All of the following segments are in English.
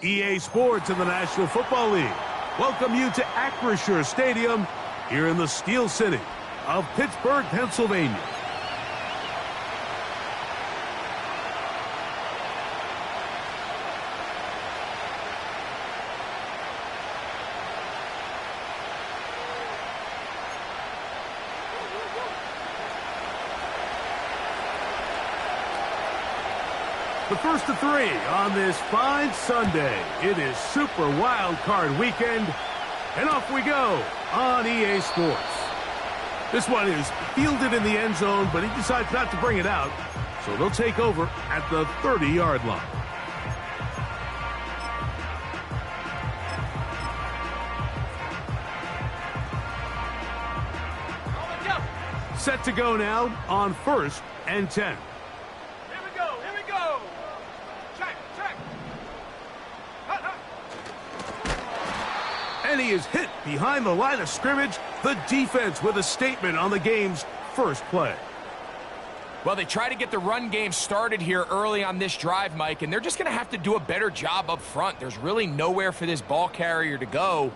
EA Sports in the National Football League welcome you to Acrisure Stadium here in the Steel City of Pittsburgh, Pennsylvania. The first of three on this fine Sunday. It is Super Wildcard Weekend, and off we go on EA Sports. This one is fielded in the end zone, but he decides not to bring it out, so they'll take over at the 30-yard line. Set to go now on 1st and 10. And he is hit behind the line of scrimmage. The defense with a statement on the game's first play. Well, they try to get the run game started here early on this drive, Mike, and they're just going to have to do a better job up front. There's really nowhere for this ball carrier to go.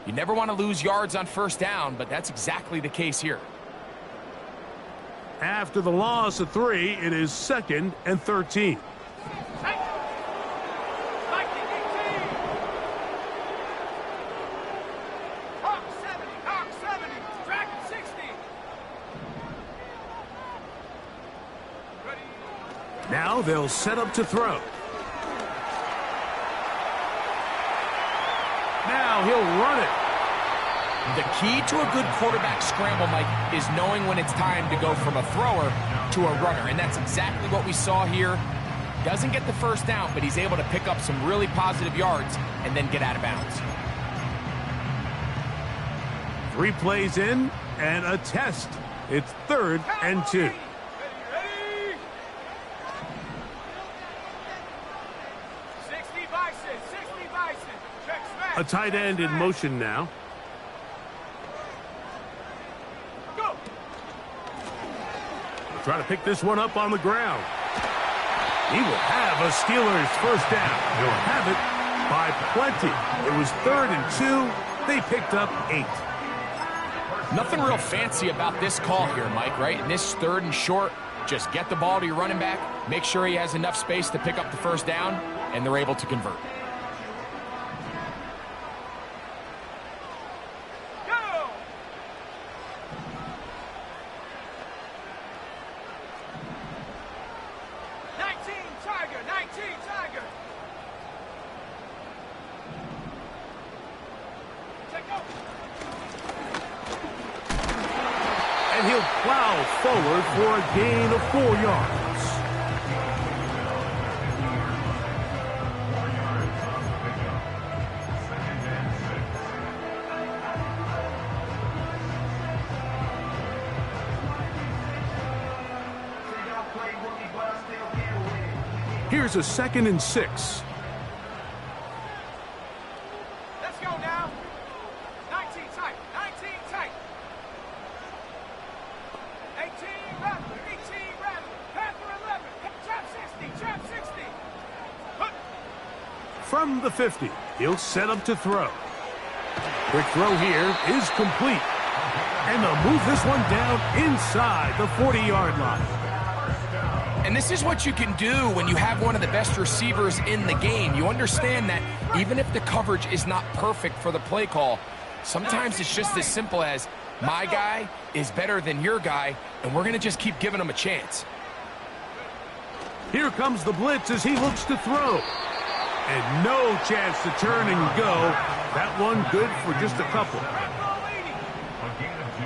You never want to lose yards on first down, but that's exactly the case here. After the loss of 3, it is 2nd and 13. Now they'll set up to throw. Now he'll run it. The key to a good quarterback scramble, Mike, is knowing when it's time to go from a thrower to a runner, and that's exactly what we saw here. Doesn't get the first down, but he's able to pick up some really positive yards and then get out of bounds. 3 plays in and a test. It's 3rd and 2. A tight end in motion now. We'll try to pick this one up on the ground. He will have a Steelers first down. He'll have it by plenty. It was 3rd and 2. They picked up 8. Nothing real fancy about this call here, Mike, right? In this 3rd and short, just get the ball to your running back, make sure he has enough space to pick up the first down, and they're able to convert. And he'll plow forward for a gain of 4 yards. Here's a 2nd and 6. Let's go now. 19 tight. 19 tight. 18 rather. 18 rather. Panther 11. Trap 60. Trap 60. From the 50, he'll set up to throw. Quick throw here is complete. And they'll move this one down inside the 40-yard line. And this is what you can do when you have one of the best receivers in the game. You understand that even if the coverage is not perfect for the play call, sometimes it's just as simple as my guy is better than your guy, and we're going to just keep giving him a chance. Here comes the blitz as he looks to throw. And no chance to turn and go. That one good for just a couple. A gain of 2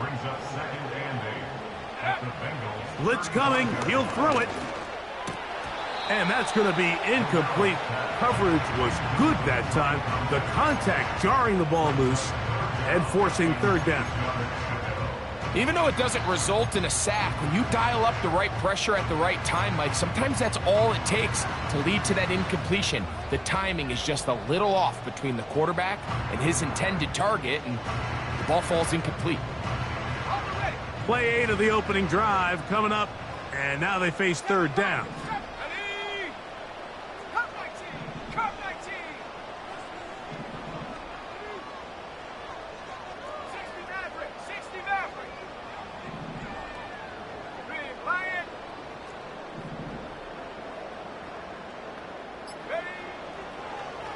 brings up 2nd and 8 at the Bengals. Blitz coming. He'll throw it. And that's going to be incomplete. Coverage was good that time. The contact jarring the ball loose and forcing 3rd down. Even though it doesn't result in a sack, when you dial up the right pressure at the right time, Mike, sometimes that's all it takes to lead to that incompletion. The timing is just a little off between the quarterback and his intended target, and the ball falls incomplete. Play 8 of the opening drive coming up, and now they face 3rd down.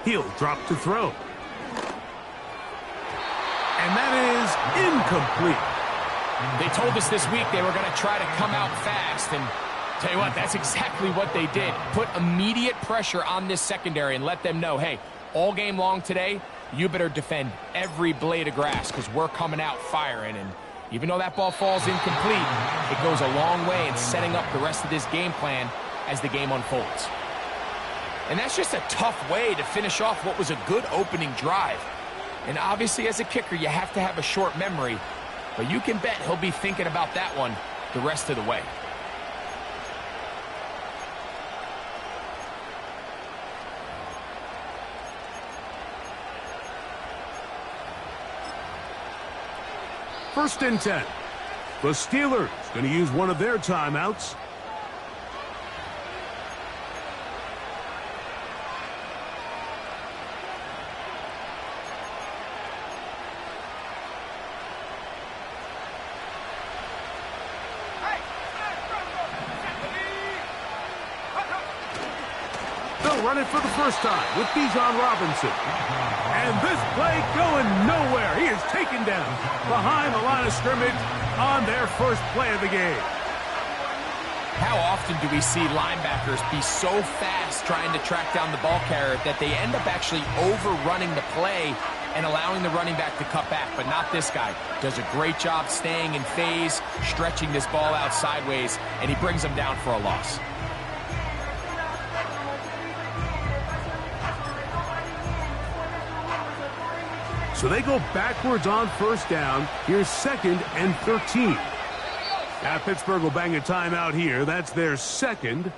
He'll drop to throw. And that is incomplete. They told us this week they were going to try to come out fast, and tell you what, that's exactly what they did. Put immediate pressure on this secondary and let them know, hey, all game long today, you better defend every blade of grass because we're coming out firing. And even though that ball falls incomplete, it goes a long way in setting up the rest of this game plan as the game unfolds. And that's just a tough way to finish off what was a good opening drive. And obviously, as a kicker, you have to have a short memory, but you can bet he'll be thinking about that one the rest of the way. First and 10. The Steelers going to use one of their timeouts. They'll run it for the first time with Bijan Robinson. And this play going nowhere. He is taken down behind the line of scrimmage on their first play of the game. How often do we see linebackers be so fast trying to track down the ball carrier that they end up actually overrunning the play and allowing the running back to cut back? But not this guy. Does a great job staying in phase, stretching this ball out sideways, and he brings them down for a loss. So they go backwards on first down. Here's 2nd and 13. Now Pittsburgh will bang a timeout here. That's their second.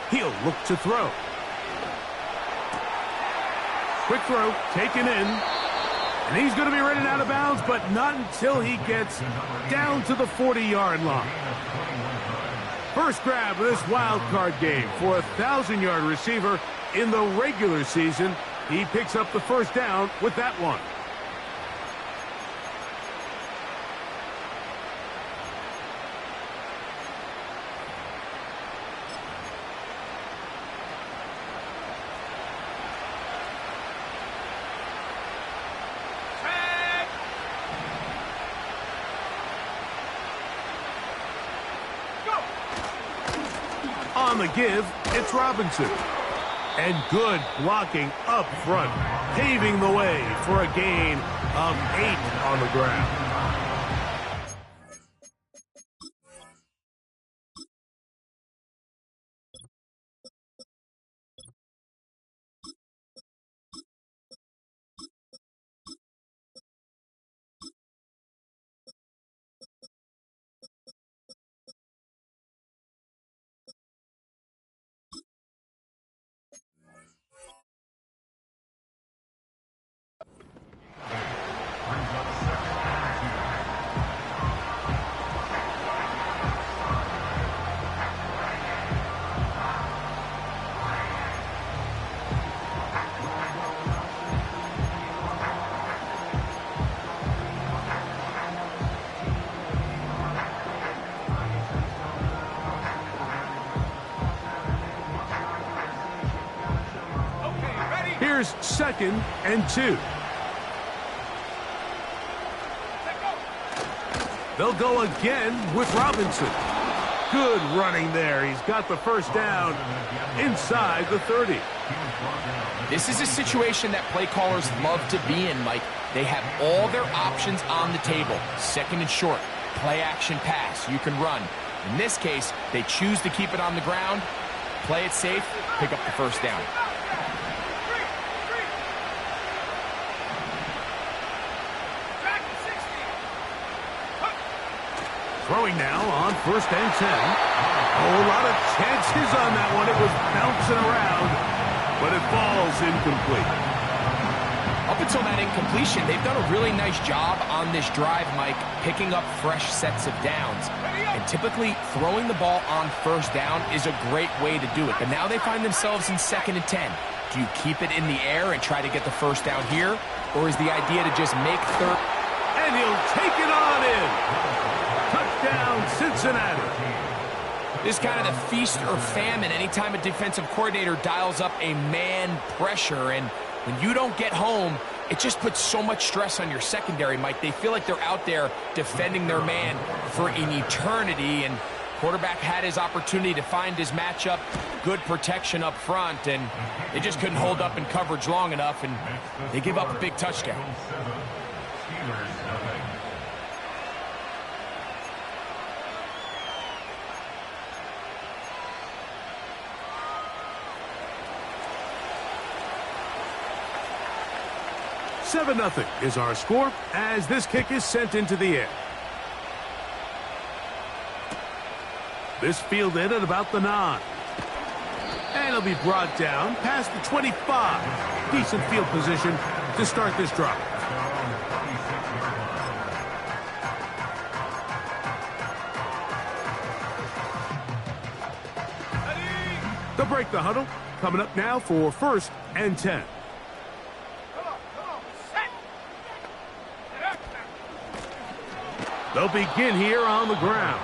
He'll look to throw. Quick throw, taken in. And he's going to be running out of bounds, but not until he gets down to the 40-yard line. First grab of this wild card game for a 1,000-yard receiver in the regular season. He picks up the first down with that one. On the give, it's Robinson. And good blocking up front, paving the way for a gain of 8 on the ground. Here's 2nd and 2. They'll go again with Robinson. Good running there. He's got the first down inside the 30. This is a situation that play callers love to be in, Mike. They have all their options on the table. 2nd and short, play action pass, you can run. In this case, they choose to keep it on the ground, play it safe, pick up the first down. Throwing now on 1st and 10. Oh, a lot of chances on that one. It was bouncing around, but it falls incomplete. Up until that incompletion, they've done a really nice job on this drive, Mike, picking up fresh sets of downs. And typically, throwing the ball on first down is a great way to do it. But now they find themselves in 2nd and 10. Do you keep it in the air and try to get the first down here? Or is the idea to just make third? And he'll take it on in. Touchdown, Cincinnati. This is kind of the feast or famine anytime a defensive coordinator dials up a man pressure. And when you don't get home, it just puts so much stress on your secondary, Mike. They feel like they're out there defending their man for an eternity. And quarterback had his opportunity to find his matchup, good protection up front, and they just couldn't hold up in coverage long enough, and they give up a big touchdown. Seven 7-0 is our score as this kick is sent into the air. This fielded at about the 9. And he'll be brought down past the 25. Decent field position to start this drive. They'll break the huddle. Coming up now for 1st and 10. They'll begin here on the ground.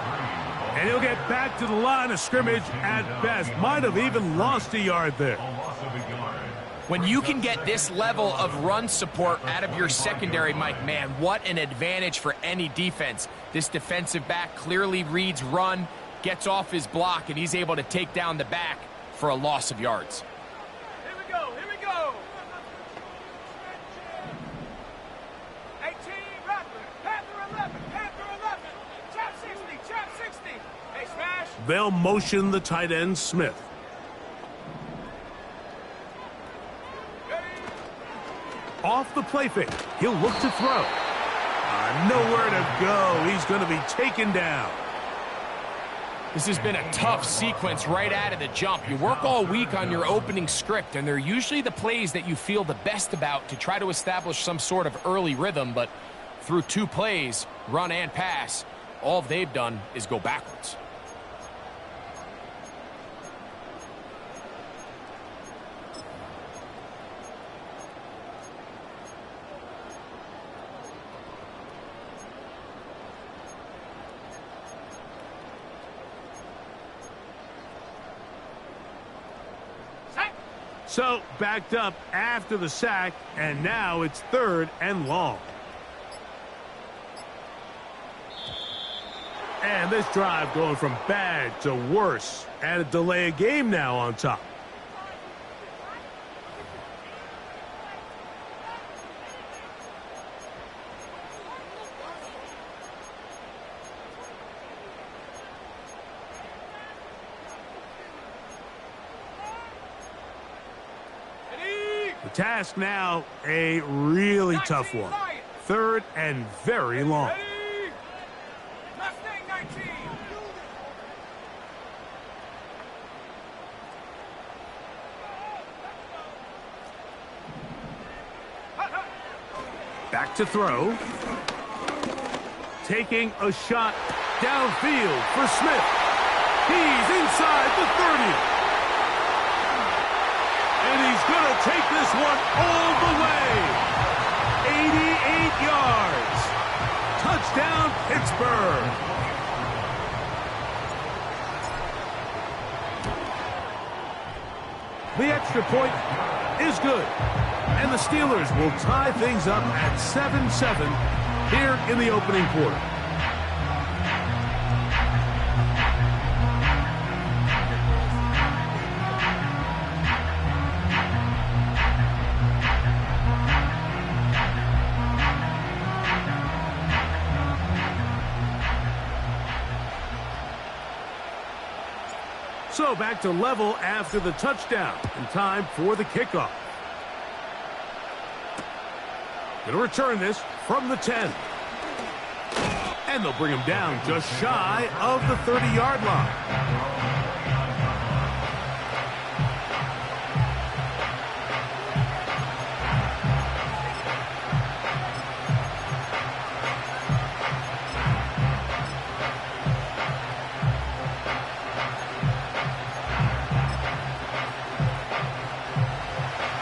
And he'll get back to the line of scrimmage at best. Might have even lost a yard there. When you can get this level of run support out of your secondary, Mike, man, what an advantage for any defense. This defensive back clearly reads run, gets off his block, and he's able to take down the back for a loss of yards. Here we go, here we go. 18, Rattler, Panther 11, Panther 11. Trap 60, trap 60. Hey, smash. They'll motion the tight end, Smith. Off the play fake. He'll look to throw. Nowhere to go. He's going to be taken down. This has been a tough sequence right out of the jump. You work all week on your opening script, and they're usually the plays that you feel the best about to try to establish some sort of early rhythm, but through 2 plays, run and pass, all they've done is go backwards. So, backed up after the sack, and now it's 3rd and long. And this drive going from bad to worse, and a delay of game now on top. The task now, a really tough one. 3rd and very long. Mustang 19. Back to throw. Taking a shot downfield for Smith. He's inside the 30. And he's going to take this one all the way. 88 yards. Touchdown, Pittsburgh. The extra point is good. And the Steelers will tie things up at 7-7 here in the opening quarter. So back to level after the touchdown, and time for the kickoff. Going to return this from the 10. And they'll bring him down just shy of the 30-yard line.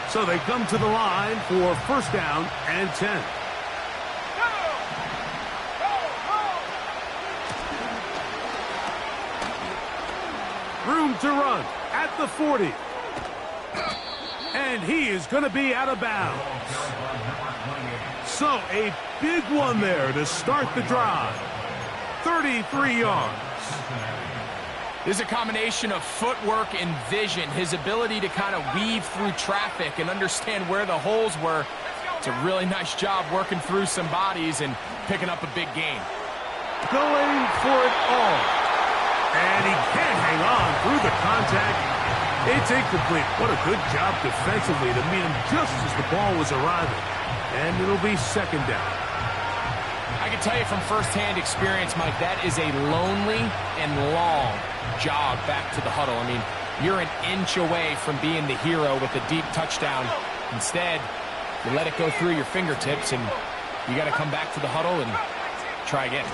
So they come to the line for 1st down and 10. Room to run at the 40. And he is going to be out of bounds. So a big one there to start the drive. 33 yards. This is a combination of footwork and vision, his ability to kind of weave through traffic and understand where the holes were. It's a really nice job working through some bodies and picking up a big gain. Going for it all. And he can't hang on through the contact. It's incomplete. What a good job defensively to meet him just as the ball was arriving. And it'll be 2nd down. I can tell you from firsthand experience, Mike, that is a lonely and long jog back to the huddle. I mean, you're an inch away from being the hero with a deep touchdown. Instead, you let it go through your fingertips, and you got to come back to the huddle and try again.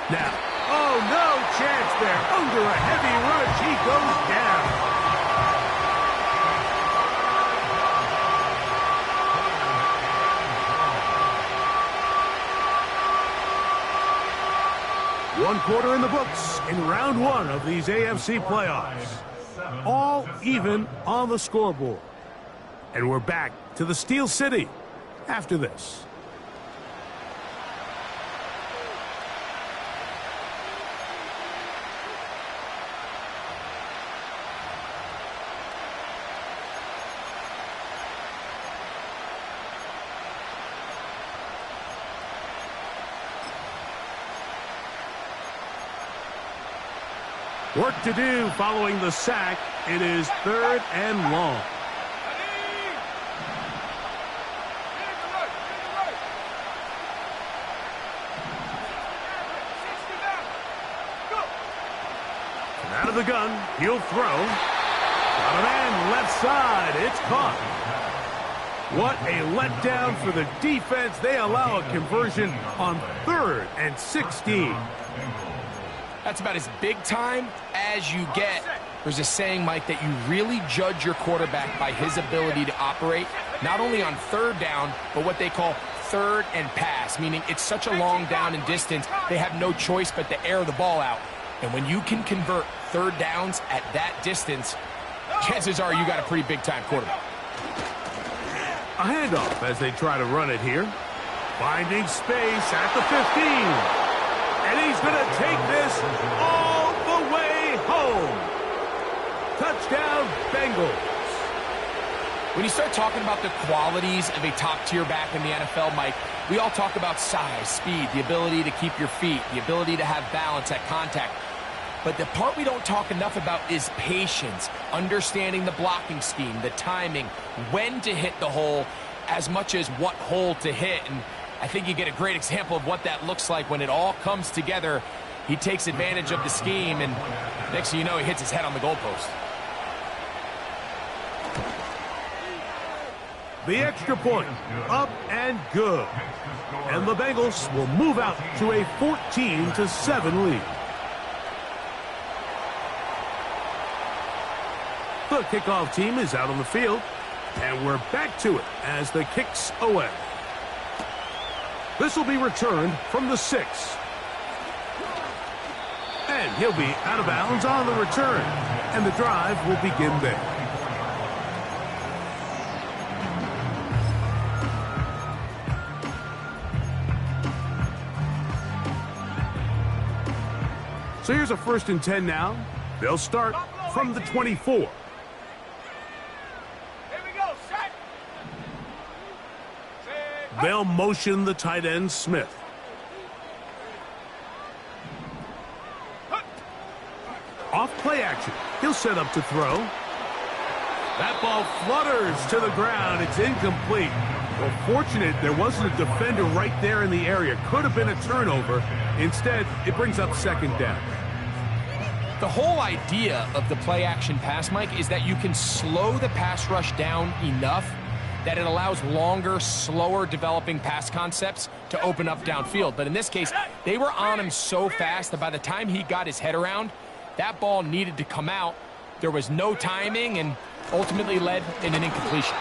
Now, oh, no chance there. Under a heavy rush, he goes down. One quarter in the books in round one of these AFC playoffs. All even on the scoreboard. And we're back to the Steel City after this. Work to do following the sack. It is 3rd and long. And out of the gun, he'll throw. Got a man left side. It's caught. What a letdown for the defense. They allow a conversion on 3rd and 16. That's about as big time as you get. There's a saying, Mike, that you really judge your quarterback by his ability to operate, not only on 3rd down, but what they call 3rd and pass, meaning it's such a long down and distance, they have no choice but to air the ball out. And when you can convert 3rd downs at that distance, chances are you got a pretty big-time quarterback. A handoff as they try to run it here. Finding space at the 15. And he's going to take this all the way home. Touchdown, Bengals. When you start talking about the qualities of a top-tier back in the NFL, Mike, we all talk about size, speed, the ability to keep your feet, the ability to have balance at contact. But the part we don't talk enough about is patience, understanding the blocking scheme, the timing, when to hit the hole, as much as what hole to hit. And I think you get a great example of what that looks like when it all comes together. He takes advantage of the scheme, and next thing you know, he hits his head on the goalpost. The extra point, up and good. And the Bengals will move out to a 14-7 lead. The kickoff team is out on the field, and we're back to it as the kick's away. This will be returned from the 6. And he'll be out of bounds on the return, and the drive will begin there. So here's a 1st and 10 now. They'll start from the 24. They'll motion the tight end, Smith. Off play action. He'll set up to throw. That ball flutters to the ground. It's incomplete. Well, fortunate there wasn't a defender right there in the area. Could have been a turnover. Instead, it brings up 2nd down. The whole idea of the play action pass, Mike, is that you can slow the pass rush down enough that it allows longer, slower developing pass concepts to open up downfield. But in this case, they were on him so fast that by the time he got his head around, that ball needed to come out. There was no timing and ultimately led in an incompletion.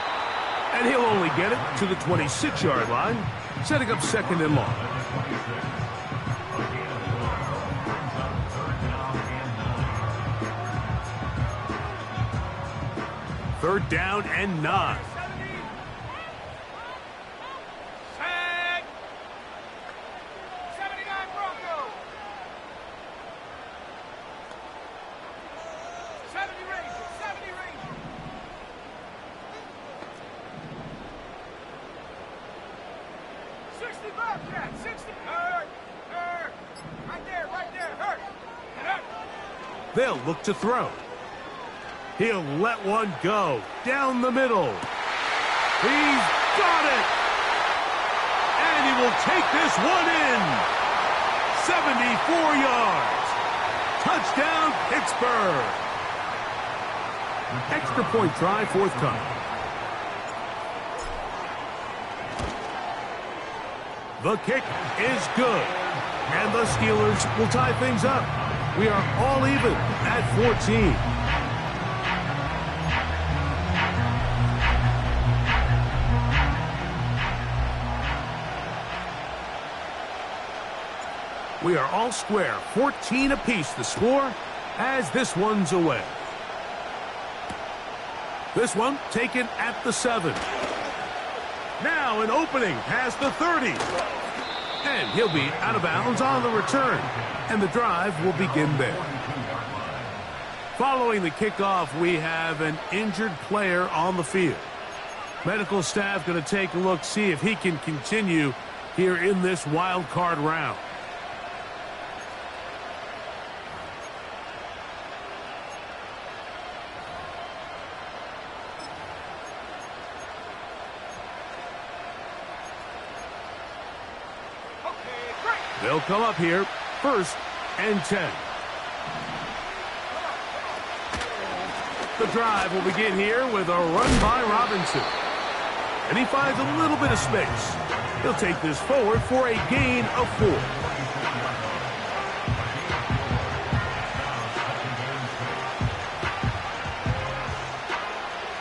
And he'll only get it to the 26-yard line, setting up 2nd and long. Third down and 9. They'll look to throw. He'll let one go down the middle. He's got it. And he will take this one in. 74 yards. Touchdown, Pittsburgh. Extra point try forthcoming. The kick is good. And the Steelers will tie things up. We are all even at 14. We are all square, 14 apiece the score as this one's away. This one taken at the 7. Now an opening past the 30. And he'll be out of bounds on the return. And the drive will begin there. Following the kickoff, we have an injured player on the field. Medical staff going to take a look, see if he can continue here in this wild card round. They'll come up here, 1st and 10. The drive will begin here with a run by Robinson. And he finds a little bit of space. He'll take this forward for a gain of 4.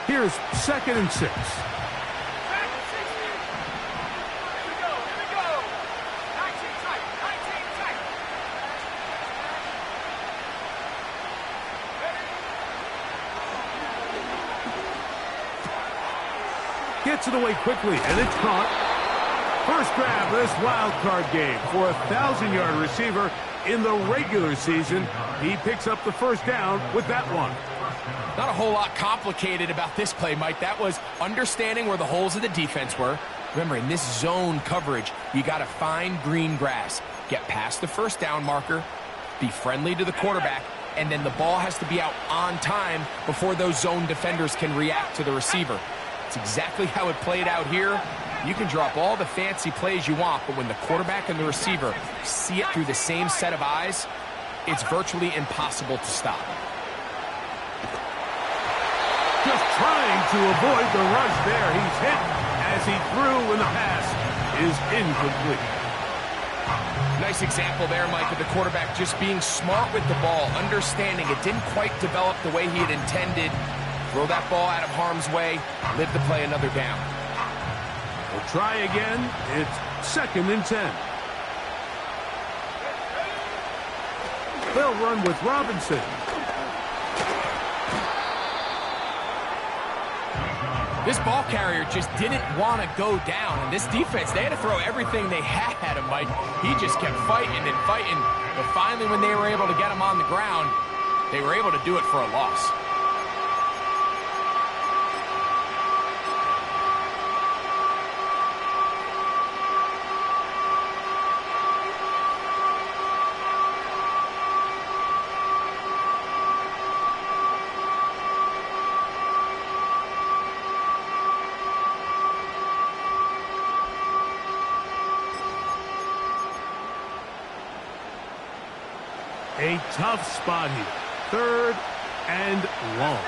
Here's 2nd and 6. Gets it away quickly, and it's caught. First grab of this wild card game for a 1,000-yard receiver in the regular season. He picks up the first down with that one. Not a whole lot complicated about this play, Mike. That was understanding where the holes of the defense were. Remember, in this zone coverage, you got to find green grass. Get past the first down marker, be friendly to the quarterback, and then the ball has to be out on time before those zone defenders can react to the receiver. It's exactly how it played out here. You can drop all the fancy plays you want, but when the quarterback and the receiver see it through the same set of eyes, it's virtually impossible to stop. Just trying to avoid the rush there. He's hit as he threw when the pass is incomplete. Nice example there, Mike, of the quarterback just being smart with the ball, understanding it didn't quite develop the way he had intended. Throw that ball out of harm's way, live to play another down. We'll try again. It's 2nd and 10. They'll run with Robinson. This ball carrier just didn't want to go down. And this defense, they had to throw everything they had at him, Mike. He just kept fighting and fighting. But finally, when they were able to get him on the ground, they were able to do it for a loss. A tough spot here. 3rd and long.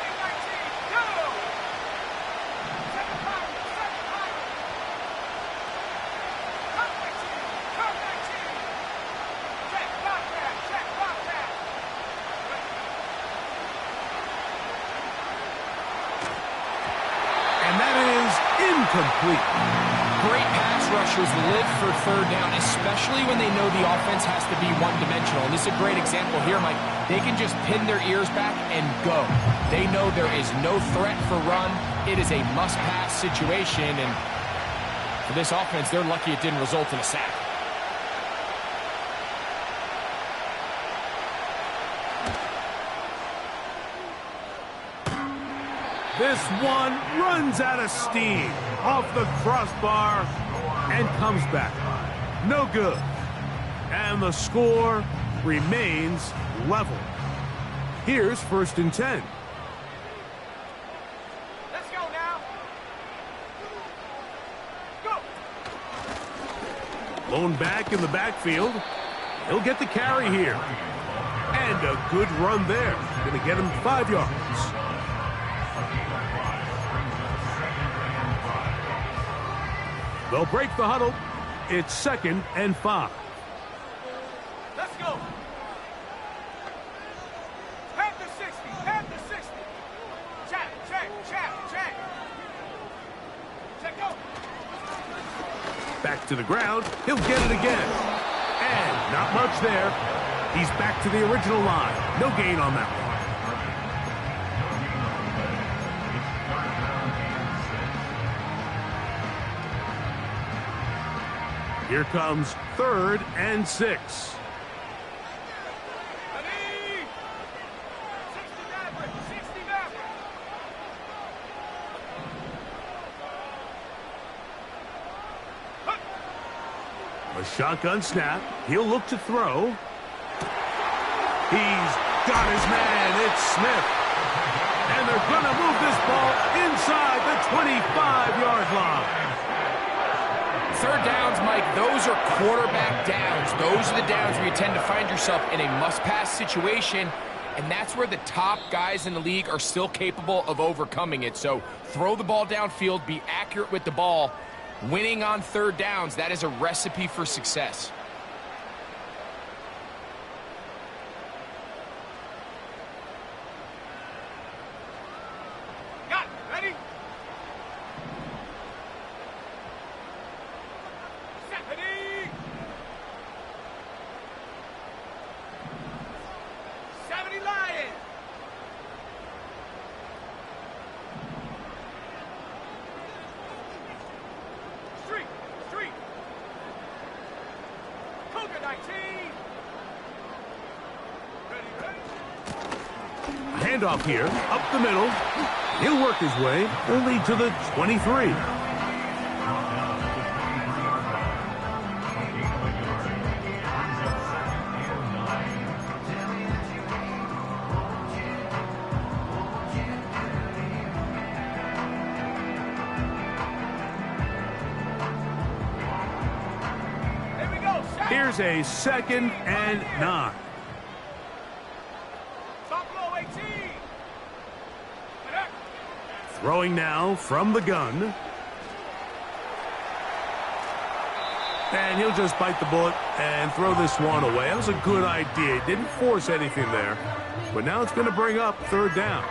And that is incomplete. Great pass rushers live for 3rd down, especially when they know the offense has to be one-dimensional. And this is a great example here, Mike. They can just pin their ears back and go. They know there is no threat for run. It is a must-pass situation, and for this offense, they're lucky it didn't result in a sack. This one runs out of steam off the crossbar and comes back. No good. And the score remains level. Here's 1st and 10. Let's go now. Go. Lone back in the backfield. He'll get the carry here. And a good run there. Going to get him 5 yards. They'll break the huddle. It's 2nd and 5. Let's go. Panther 60, Panther 60. Check. Check, go. Back to the ground. He'll get it again. And not much there. He's back to the original line. No gain on that one. Here comes 3rd and 6. Ready? 60 Maverick, 60 Maverick. A shotgun snap. He'll look to throw. He's got his man. It's Smith. And they're going to move this ball inside the 25-yard line. 3rd downs, Mike, those are quarterback downs. Those are the downs where you tend to find yourself in a must-pass situation, and that's where the top guys in the league are still capable of overcoming it. So throw the ball downfield, be accurate with the ball. Winning on 3rd downs, that is a recipe for success. Got it. Ready? Set. Ready? 70 Lions. Street. Cougar 19. Ready. Handoff here, up the middle. He'll work his way only to the 23. Here we go. Set. Here's a 2nd and 9. Buffalo 18. Throwing now from the gun. And he'll just bite the bullet and throw this one away. That was a good idea. He didn't force anything there. But now it's going to bring up 3rd down.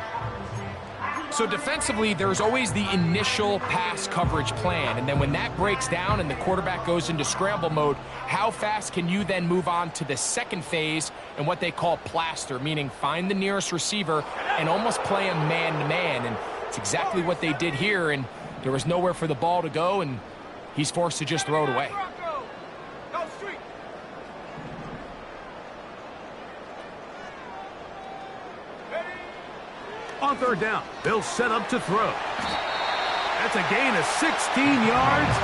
So defensively, there's always the initial pass coverage plan, and then when that breaks down and the quarterback goes into scramble mode, how fast can you then move on to the 2nd phase and what they call plaster, meaning find the nearest receiver and almost play him man-to-man, and it's exactly what they did here, and there was nowhere for the ball to go, and he's forced to just throw it away. Go street. On 3rd down, they'll set up to throw. That's a gain of 16 yards,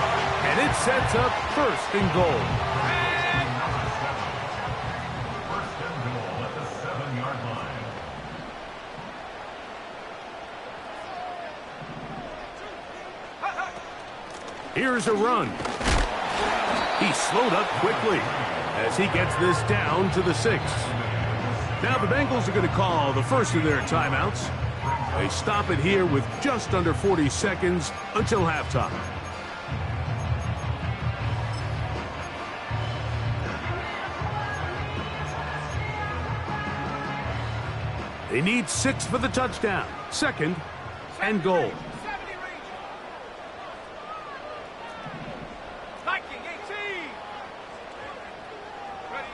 and it sets up 1st and goal. First and goal at the 7-yard line. Here's a run. He slowed up quickly as he gets this down to the 6. Now the Bengals are going to call the first of their timeouts. They stop it here with just under 40 seconds until halftime. They need 6 for the touchdown. 2nd and goal. 70 range. Viking 18. Ready.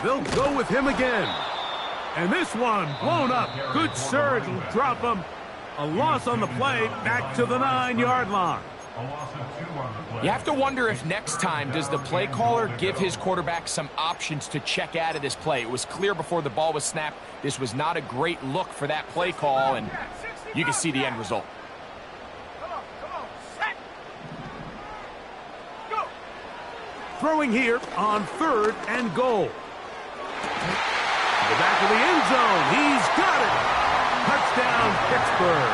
They'll go with him again. And this one blown up. Good surge will drop him. A loss on the play, back to the 9-yard line. A loss of 2 on the play. You have to wonder if next time does the play caller give his quarterback some options to check out of this play. It was clear before the ball was snapped. This was not a great look for that play call, and you can see the end result. Come on. Set. Go. Throwing here on 3rd and goal. The back of the end zone. He's got it. Touchdown, Pittsburgh.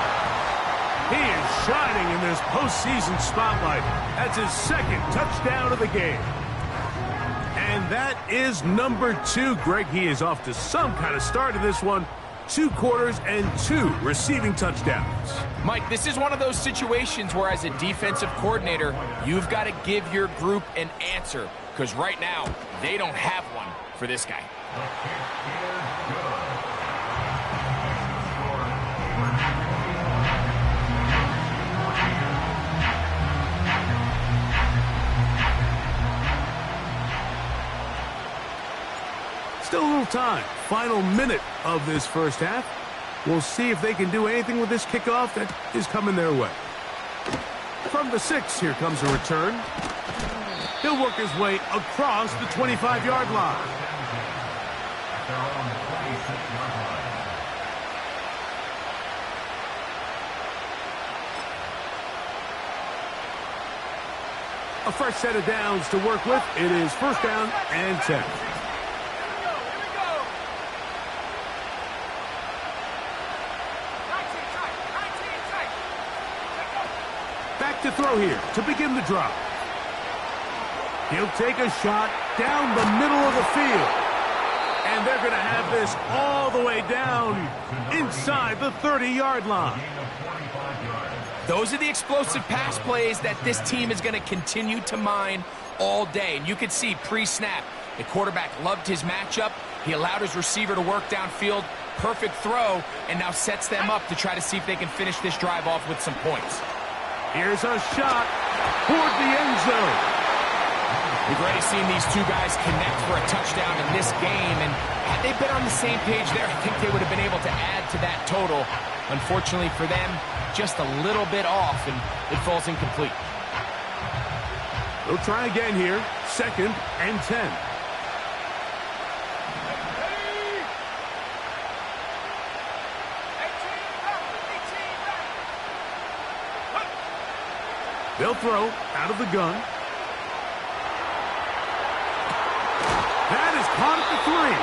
He is shining in this postseason spotlight. That's his 2nd touchdown of the game. And that is number 2. Greg, he is off to some kind of start in this one. 2 quarters and 2 receiving touchdowns. Mike, this is one of those situations where as a defensive coordinator, you've got to give your group an answer, because right now, they don't have one for this guy. Still a little time. Final minute of this first half. We'll see if they can do anything with this kickoff that is coming their way. From the 6, here comes a return. He'll work his way across the 25-yard line. They're on the 26-yard line. A fresh set of downs to work with. It is first down and 10. Back to throw here to begin the drive. He'll take a shot down the middle of the field. And they're going to have this all the way down inside the 30-yard line. Those are the explosive pass plays that this team is going to continue to mine all day. And you could see pre-snap, the quarterback loved his matchup. He allowed his receiver to work downfield. Perfect throw, and now sets them up to try to see if they can finish this drive off with some points. Here's a shot toward the end zone. We've already seen these two guys connect for a touchdown in this game, and had they been on the same page there, I think they would have been able to add to that total. Unfortunately for them, just a little bit off, and it falls incomplete. They'll try again here. Second and 10. They'll throw out of the gun. That is caught at the 3.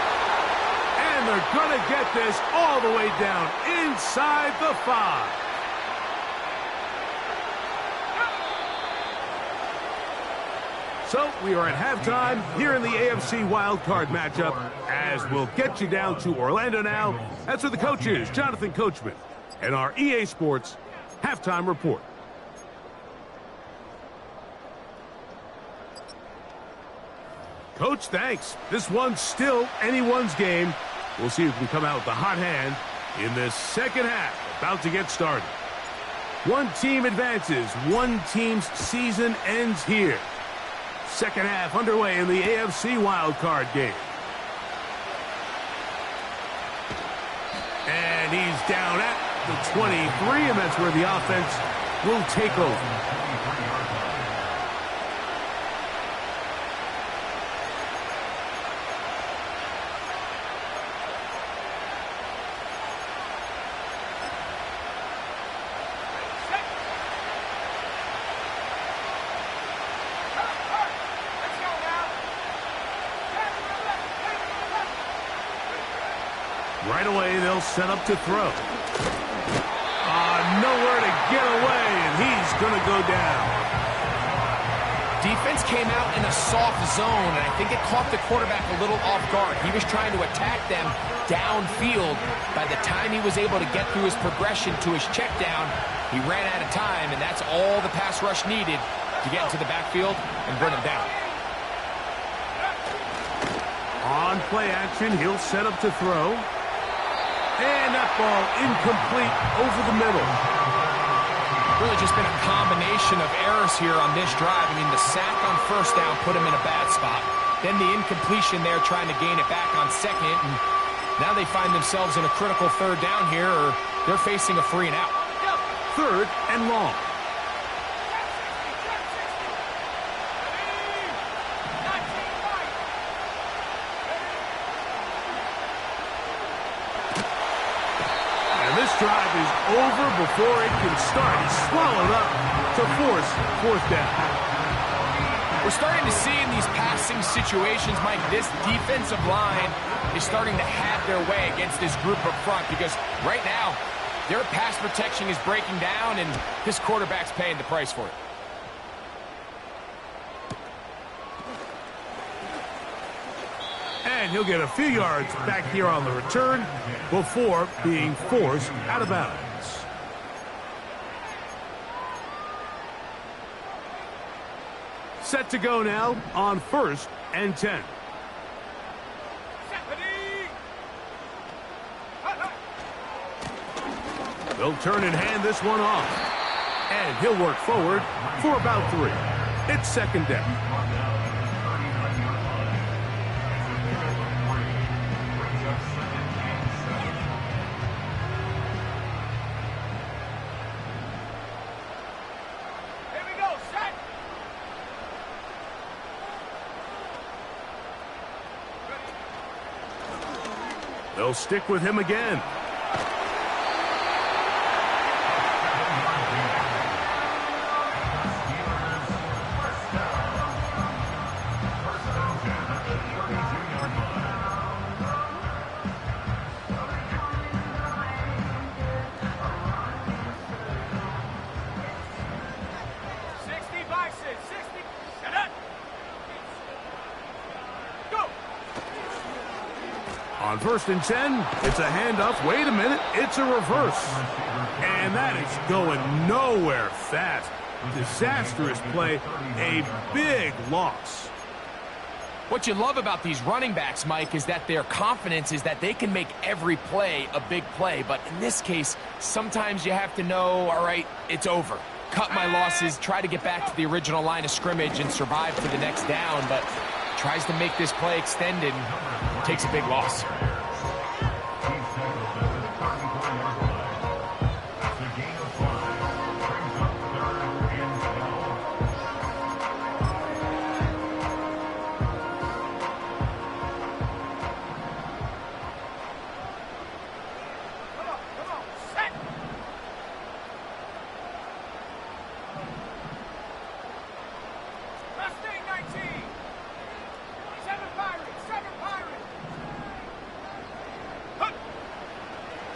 And they're going to get this all the way down inside the 5. So we are at halftime here in the AFC Wildcard matchup, as we'll get you down to Orlando now. That's with the coaches, Jonathan Coachman, and our EA Sports halftime report. Coach, thanks. This one's still anyone's game. We'll see who can come out with the hot hand in this second half, about to get started. One team advances. One team's season ends here. Second half underway in the AFC Wildcard game. And he's down at the 23, and that's where the offense will take over. Right away, they'll set up to throw. Nowhere to get away, and he's going to go down. Defense came out in a soft zone, and I think it caught the quarterback a little off guard. He was trying to attack them downfield. By the time he was able to get through his progression to his check down, he ran out of time, and that's all the pass rush needed to get into the backfield and bring him down. On play action, he'll set up to throw. And that ball incomplete over the middle. Really just been a combination of errors here on this drive. I mean, the sack on first down put him in a bad spot. Then the incompletion there trying to gain it back on second. And now they find themselves in a critical third down here, or they're facing a 3 and out. Third and long. This drive is over before it can start. He's swallowed up to force fourth down. We're starting to see in these passing situations, Mike, this defensive line is starting to have their way against this group up front, because right now their pass protection is breaking down, and this quarterback's paying the price for it. And And he'll get a few yards back here on the return before being forced out of bounds. Set to go now on 1st and 10. They'll turn and hand this one off. And he'll work forward for about 3. It's 2nd down. They'll stick with him again. On 1st and 10, it's a handoff. Wait a minute, it's a reverse. And that is going nowhere fast. Disastrous play, a big loss. What you love about these running backs, Mike, is that their confidence is that they can make every play a big play. But in this case, sometimes you have to know, all right, it's over. Cut my losses, try to get back to the original line of scrimmage and survive to the next down, but tries to make this play extended and takes a big loss.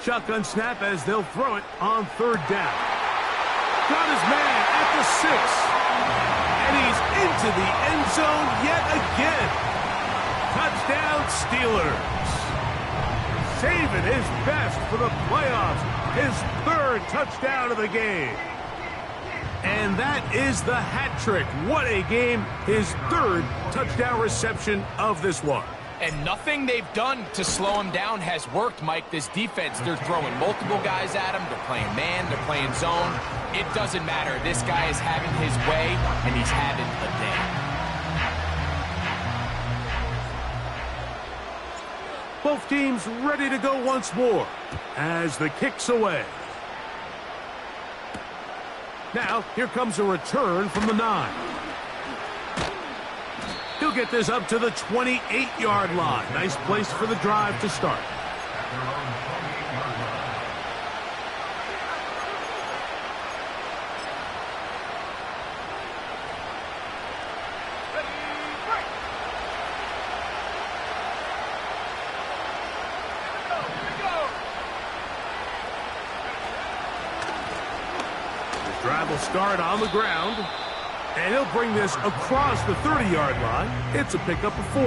Shotgun snap as they'll throw it on 3rd down. Got his man at the 6. And he's into the end zone yet again. Touchdown Steelers. Saving his best for the playoffs. His 3rd touchdown of the game. And that is the hat trick. What a game. His 3rd touchdown reception of this one. And nothing they've done to slow him down has worked, Mike. This defense, they're throwing multiple guys at him. They're playing man, they're playing zone. It doesn't matter. This guy is having his way, and he's having a day. Both teams ready to go once more as the kick's away. Now, here comes a return from the 9. He'll get this up to the 28-yard line. Nice place for the drive to start. This drive will start on the ground. And he'll bring this across the 30-yard line. It's a pickup of 4.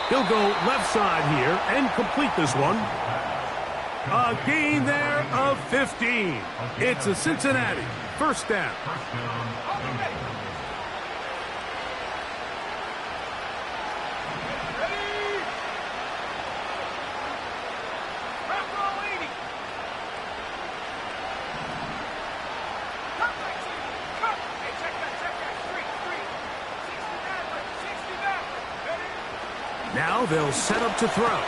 He'll go left side here and complete this one. A gain there of 15. It's a Cincinnati 1st down. Now they'll set up to throw.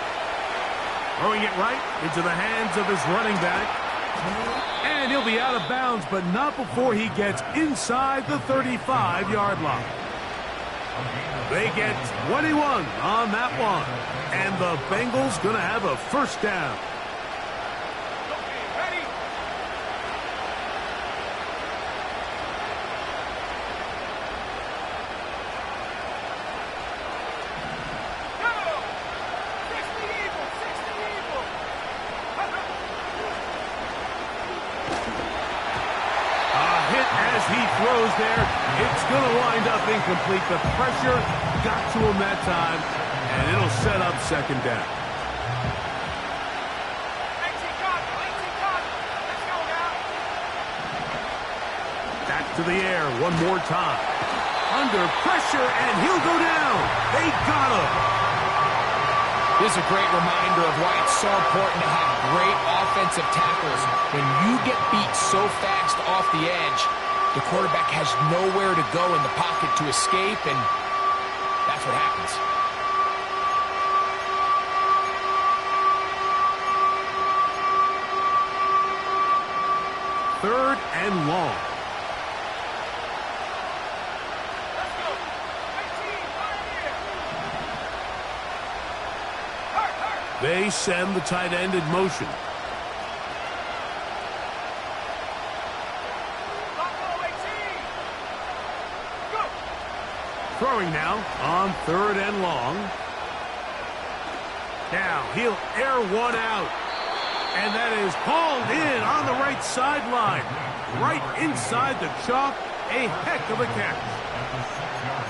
Throwing it right into the hands of his running back. And he'll be out of bounds, but not before he gets inside the 35-yard line. They get 21 on that one. And the Bengals going to have a 1st down. throws there. It's going to wind up incomplete. The pressure got to him that time, and it'll set up second down. Back to the air one more time. Under pressure, and he'll go down. They got him. This is a great reminder of why it's so important to have great offensive tackles. When you get beat so fast off the edge, the quarterback has nowhere to go in the pocket to escape, and that's what happens. Third and long. They send the tight end in motion. Throwing now on third and long. Now he'll air one out. And that is hauled in on the right sideline. Right inside the chalk. A heck of a catch.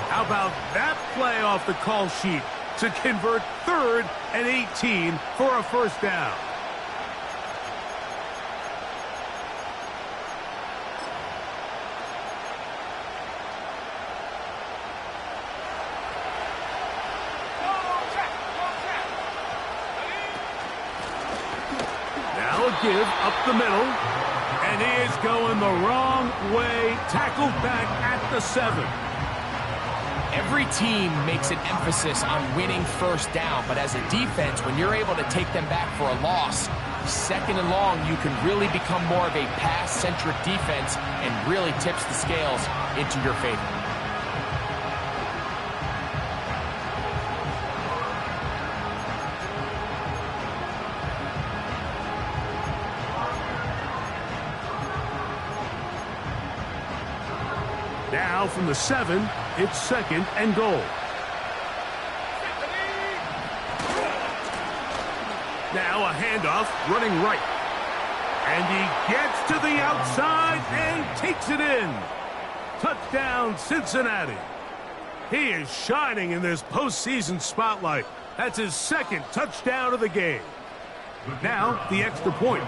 How about that play off the call sheet to convert 3rd and 18 for a first down? Now a give up the middle. And he is going the wrong way. Tackled back at the 7. Every team makes an emphasis on winning first down, but as a defense, when you're able to take them back for a loss, second and long, you can really become more of a pass-centric defense and really tips the scales into your favor. Now from the 7, it's 2nd and goal. Now a handoff running right. And he gets to the outside and takes it in. Touchdown, Cincinnati. He is shining in this postseason spotlight. That's his 2nd touchdown of the game. Now the extra point.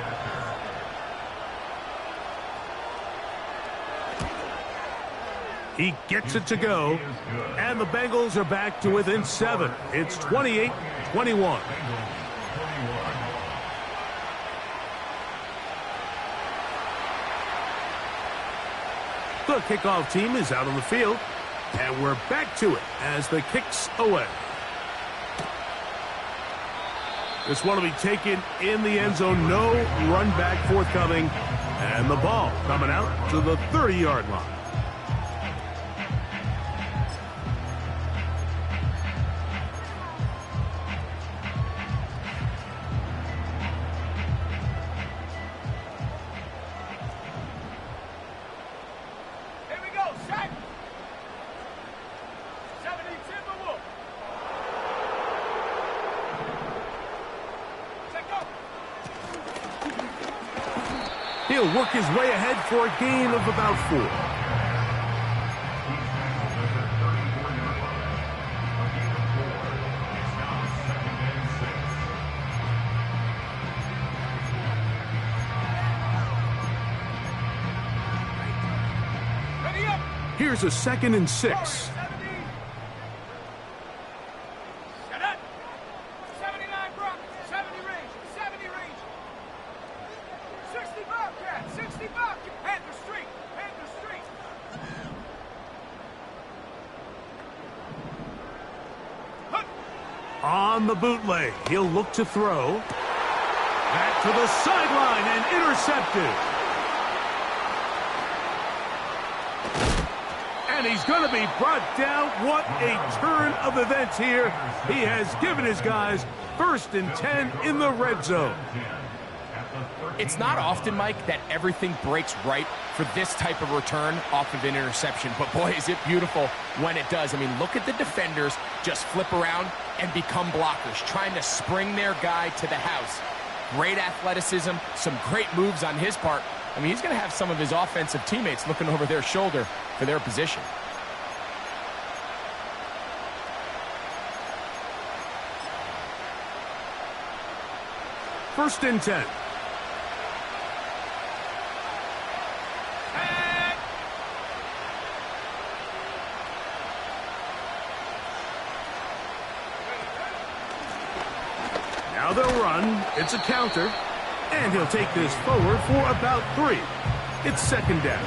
He gets it to go, and the Bengals are back to within 7. It's 28-21. The kickoff team is out on the field, and we're back to it as the kick's away. This one will be taken in the end zone. No run back forthcoming, and the ball coming out to the 30-yard line. He'll work his way ahead for a gain of about 4. Here's a 2nd and 6. On the bootleg, he'll look to throw. Back to the sideline and intercepted. And he's going to be brought down. What a turn of events here. He has given his guys 1st and 10 in the red zone. It's not often, Mike, that everything breaks right for this type of return off of an interception. But, boy, is it beautiful when it does. I mean, look at the defenders just flip around and become blockers, trying to spring their guy to the house. great athleticism, some great moves on his part. I mean, he's going to have some of his offensive teammates looking over their shoulder for their position. First and 10. Now they'll run. It's a counter. And he'll take this forward for about 3. It's second down.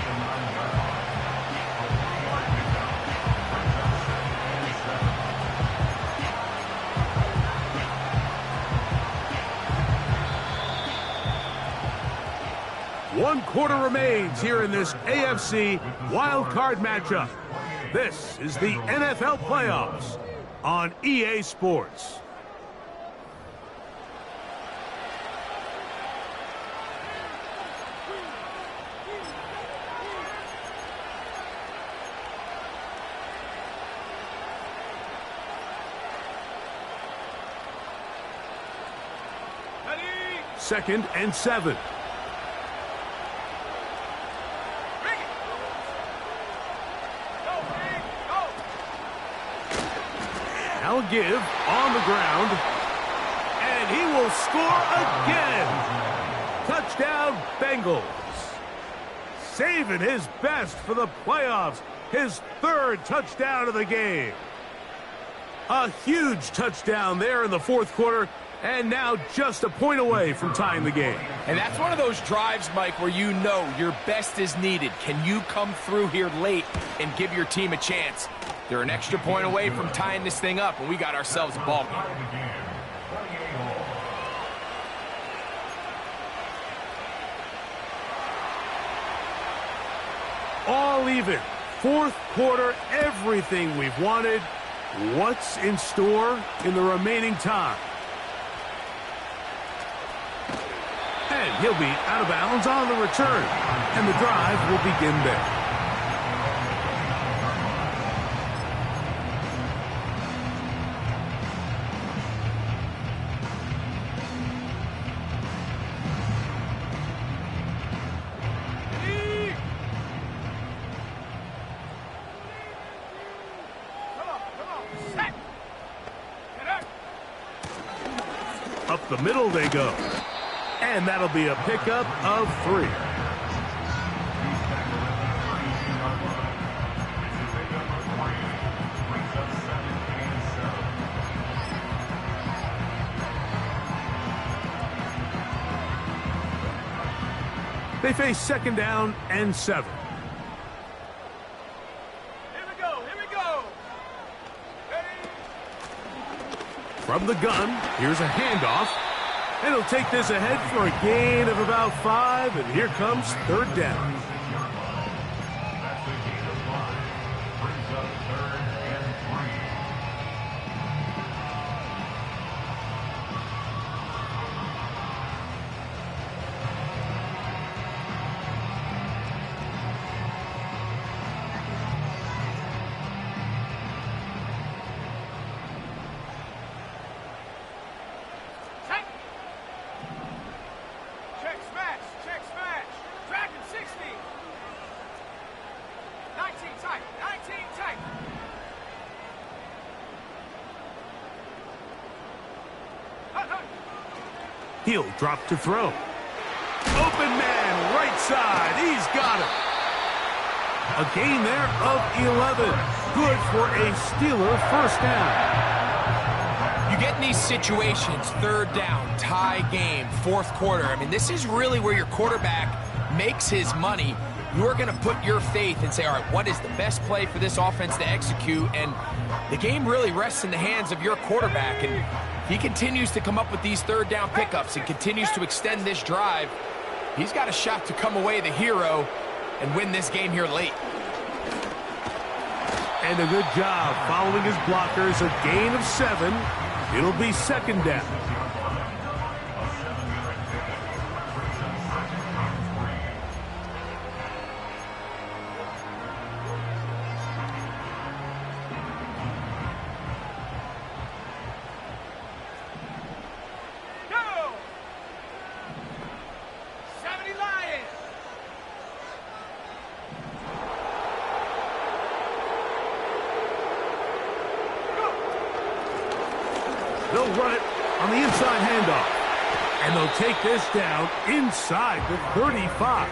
One quarter remains here in this AFC Wildcard matchup. This is the NFL playoffs on EA Sports. Second and 7. Now give on the ground, and he will score again. Touchdown, Bengals. Saving his best for the playoffs. His 3rd touchdown of the game. A huge touchdown there in the 4th quarter, and now just a point away from tying the game. And that's one of those drives, Mike, where you know your best is needed. Can you come through here late and give your team a chance? They're an extra point away from tying this thing up, and we got ourselves a ball game. All even. 4th quarter, everything we've wanted. What's in store in the remaining time? And he'll be out of bounds on the return. And the drive will begin there. Up the middle they go. And that'll be a pickup of 3. They face second down and 7. Here we go, here we go. Ready? From the gun, here's a handoff. And he'll take this ahead for a gain of about 5, and here comes 3rd down. He'll drop to throw. Open man, right side. He's got it. A gain there of 11. Good for a Steeler first down. You get in these situations, 3rd down, tie game, 4th quarter. I mean, this is really where your quarterback makes his money. You're going to put your faith and say, all right, what is the best play for this offense to execute? And the game really rests in the hands of your quarterback. And he continues to come up with these 3rd down pickups and continues to extend this drive. He's got a shot to come away the hero and win this game here late. And a good job following his blockers. A gain of 7. It'll be second down. that handoff. And they'll take this down inside the 35.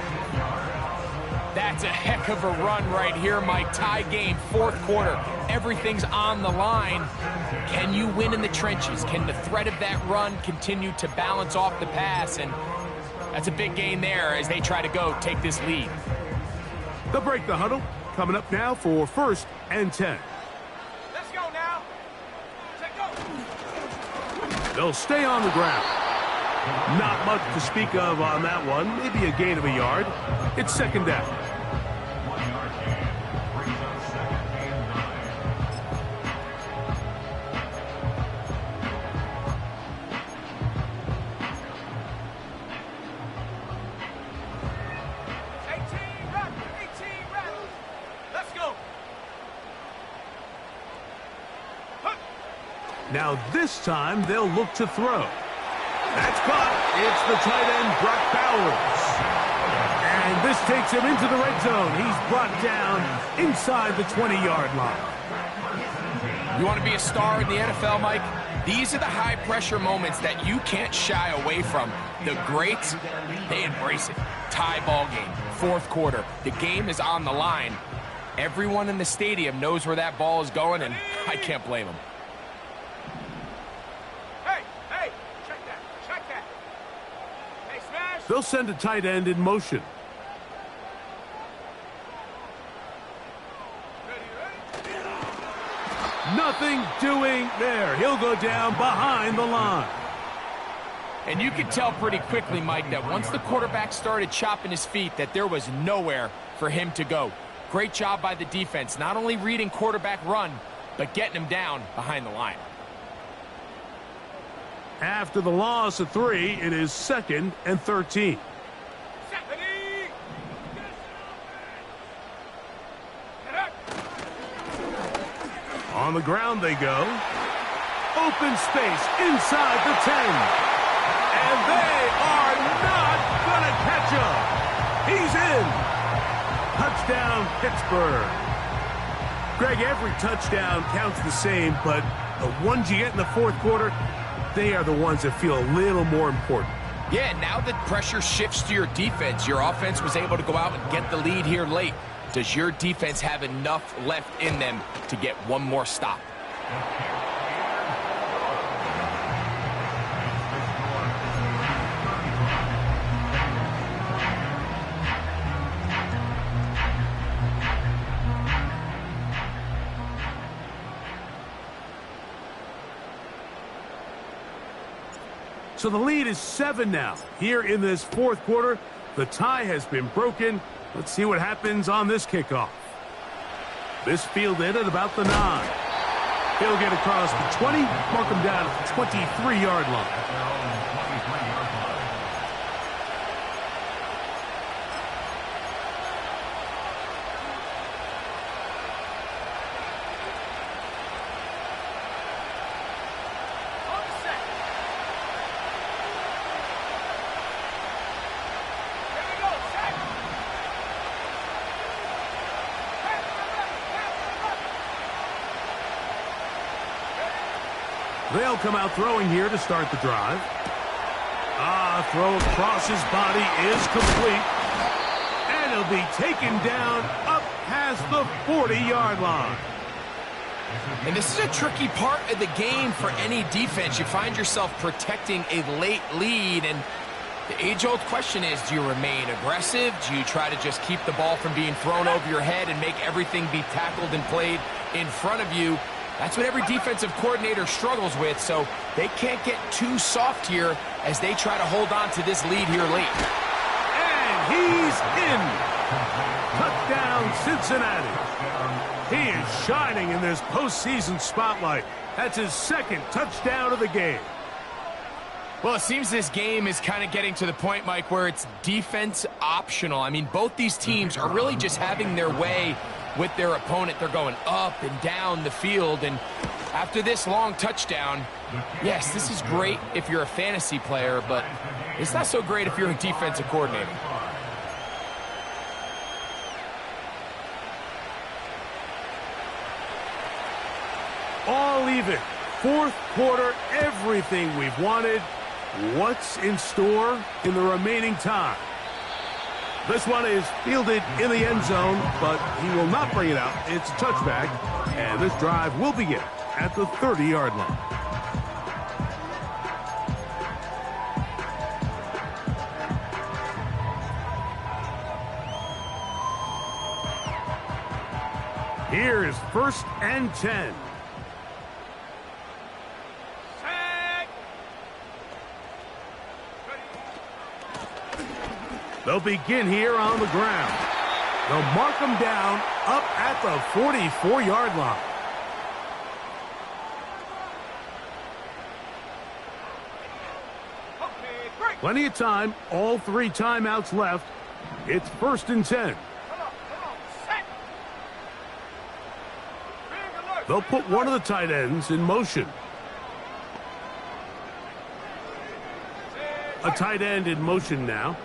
That's a heck of a run right here, Mike. Tie game, fourth quarter. Everything's on the line. Can you win in the trenches? Can the threat of that run continue to balance off the pass? And that's a big gain there as they try to take this lead. They'll break the huddle. Coming up now for 1st and 10. Let's go now. Let's go. They'll stay on the ground. Not much to speak of on that one. Maybe a gain of a yard. It's 2nd down. 1 yard gain. Brings up 2nd and 9. Let's go. Now this time they'll look to throw. That's caught. It's the tight end, Brock Bowers. And this takes him into the red zone. He's brought down inside the 20-yard line. You want to be a star in the NFL, Mike? These are the high-pressure moments that you can't shy away from. The greats, they embrace it. Tie ball game, fourth quarter. The game is on the line. Everyone in the stadium knows where that ball is going, and I can't blame them. Hey, check that. Hey, smash. They'll send a tight end in motion. Nothing doing there. He'll go down behind the line. And you could tell pretty quickly, Mike, that once the quarterback started chopping his feet, that there was nowhere for him to go. Great job by the defense, not only reading quarterback run, but getting him down behind the line. After the loss of 3, it is 2nd and 13. On the ground they go. Open space inside the 10. And they are not going to catch him. He's in. Touchdown, Pittsburgh. Greg, every touchdown counts the same, but the ones you get in the fourth quarter, they are the ones that feel a little more important. Yeah, now the pressure shifts to your defense. Your offense was able to go out and get the lead here late. Does your defense have enough left in them to get one more stop? So the lead is 7 now. Here in this fourth quarter, the tie has been broken. Let's see what happens on this kickoff. This fielded at about the 9. He'll get across the 20, mark him down at the 23-yard line. They'll come out throwing here to start the drive. Throw across his body is complete. And he'll be taken down up past the 40-yard line. And this is a tricky part of the game for any defense. You find yourself protecting a late lead, and the age-old question is, do you remain aggressive? Do you try to just keep the ball from being thrown over your head and make everything be tackled and played in front of you? That's what every defensive coordinator struggles with, so they can't get too soft here as they try to hold on to this lead here late. And he's in. Touchdown, Cincinnati. He is shining in this postseason spotlight. That's his 2nd touchdown of the game. Well, it seems this game is kind of getting to the point, Mike, where it's defense optional. I mean, both these teams are really just having their way with their opponent. They're going up and down the field, and after this long touchdown, yes, this is great if you're a fantasy player, but it's not so great if you're a defensive coordinator. All even. fourth quarter, everything we've wanted. What's in store in the remaining time? This one is fielded in the end zone, but he will not bring it out. It's a touchback, and this drive will begin at the 30-yard line. Here is 1st and 10. They'll begin here on the ground. They'll mark them down up at the 44-yard line. Plenty of time. All 3 timeouts left. It's 1st and 10. They'll put one of the tight ends in motion. A tight end in motion now.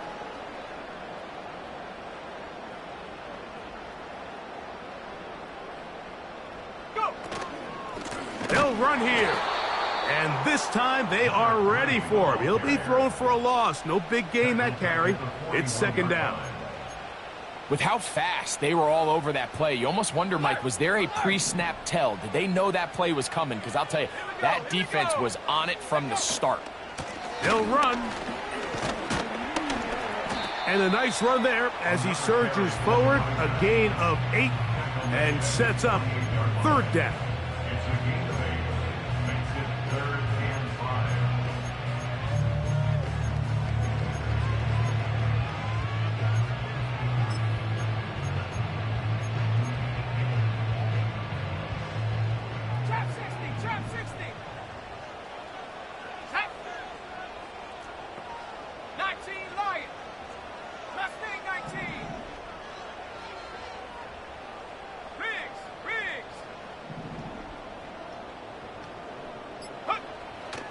They'll run here. And this time they are ready for him. He'll be thrown for a loss. No big gain that carry. It's 2nd down. With how fast they were all over that play, you almost wonder, Mike, was there a pre-snap tell? Did they know that play was coming? Because I'll tell you, that defense was on it from the start. They'll run. And a nice run there as he surges forward. A gain of 8 and sets up 3rd down.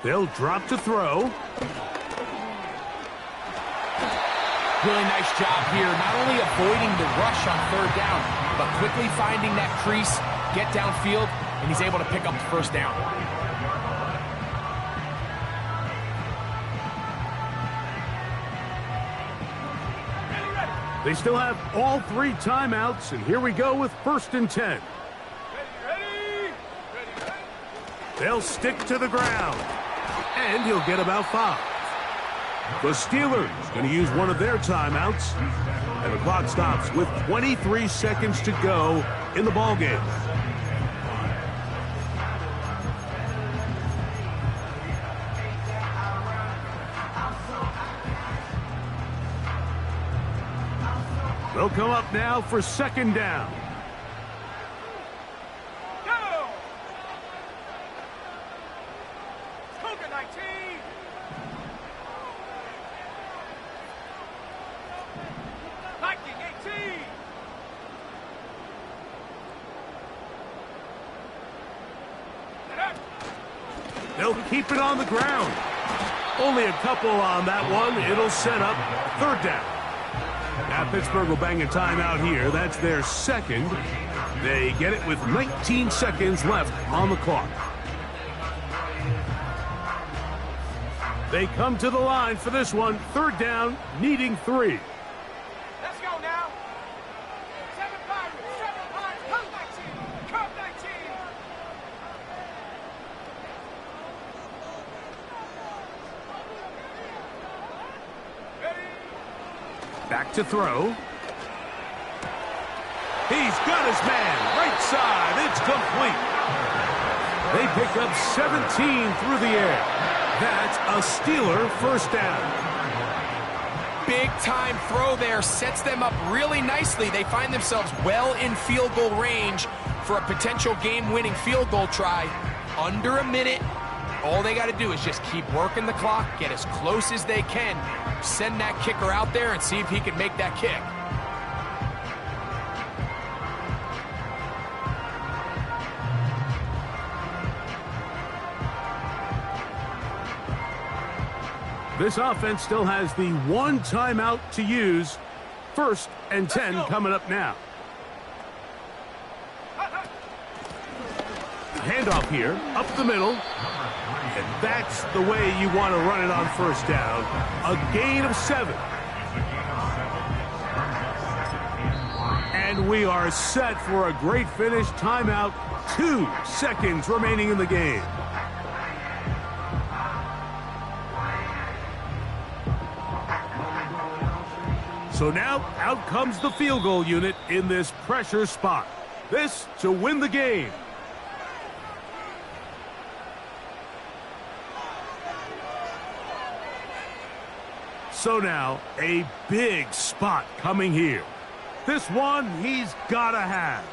They'll drop to throw. Really nice job here, not only avoiding the rush on 3rd down, but quickly finding that crease, get downfield, and he's able to pick up the 1st down. They still have all 3 timeouts, and here we go with 1st and 10. They'll stick to the ground, and he'll get about 5. The Steelers going to use one of their timeouts, and the clock stops with 23 seconds to go in the ballgame. They'll come up now for 2nd down. They'll keep it on the ground. Only a couple on that one. It'll set up 3rd down. Now Pittsburgh will bang a timeout here. That's their 2nd. They get it with 19 seconds left on the clock. They come to the line for this one. 3rd down, needing 3. Let's go now. 7 Pirates, 7 Pirates, come 19. Back to throw. He's got his man. Right side. It's complete. They pick up 17 through the air. That's a Steeler 1st down. Big time throw there. Sets them up really nicely. They find themselves well in field goal range for a potential game-winning field goal try. Under a minute. All they got to do is just keep working the clock, get as close as they can, send that kicker out there and see if he can make that kick. This offense still has the 1 timeout to use. 1st and 10 coming up now. handoff here, up the middle. And that's the way you want to run it on first down. A gain of 7. And we are set for a great finish. Timeout. 2 seconds remaining in the game. So now, out comes the field goal unit in this pressure spot. This to win the game. So now, a big spot coming here. This one he's got to have.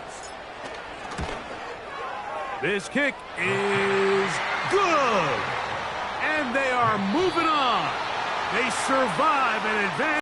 This kick is good. And they are moving on. They survive and advance.